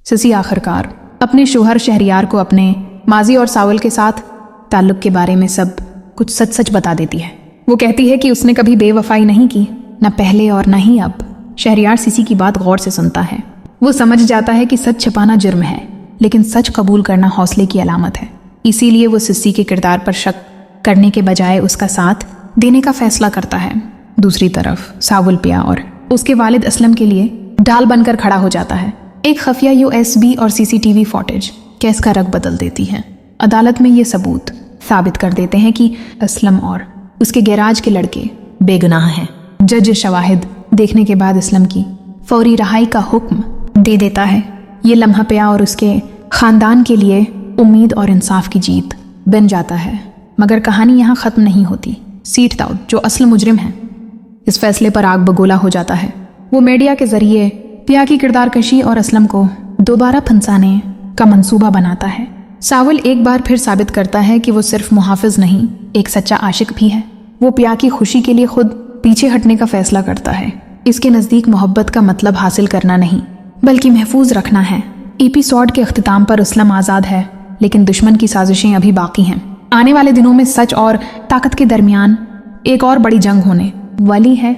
Cc आखिरकार अपने शोहर शहरियार को अपने माजी और सावल के साथ ताल्लुक के बारे में सब कुछ सच सच बता देती है। वो कहती है कि उसने कभी बेवफाई नहीं की, न पहले और न ही अब। शहरियार सिसी की बात गौर से सुनता है। वो समझ जाता है कि सच छिपाना जुर्म है, लेकिन सच कबूल करना हौसले की अलामत है। इसीलिए वो सिसी के किरदार पर शक करने के बजाय उसका साथ देने का फैसला करता है। दूसरी तरफ सावुल पिया और उसके वालिद असलम के लिए ढाल बनकर खड़ा हो जाता है। एक खफिया USB और CCTV फुटेज केस का रंग बदल देती है। अदालत में ये सबूत साबित कर देते हैं कि असलम और उसके गैराज के लड़के बेगुनाह हैं। जज शवाहिद देखने के बाद असलम की फौरी रिहाई का हुक्म दे देता है। ये लम्हा पिया और उसके खानदान के लिए उम्मीद और इंसाफ की जीत बन जाता है। मगर कहानी यहाँ ख़त्म नहीं होती। सीठ दाऊद, जो असल मुजरिम है, इस फैसले पर आग बगोला हो जाता है। वो मीडिया के जरिए पिया की किरदार कशी और असलम को दोबारा फंसाने का मंसूबा बनाता है। सावल एक बार फिर साबित करता है कि वो सिर्फ मुहाफिज नहीं, एक सच्चा आशिक भी है। वो पिया की खुशी के लिए खुद पीछे हटने का फैसला करता है। इसके नज़दीक मोहब्बत का मतलब हासिल करना नहीं, बल्कि महफूज रखना है। एपिसोड के अख्तिताम पर असलम आज़ाद है, लेकिन दुश्मन की साजिशें अभी बाकी हैं। आने वाले दिनों में सच और ताकत के दरमियान एक और बड़ी जंग होने वाली है।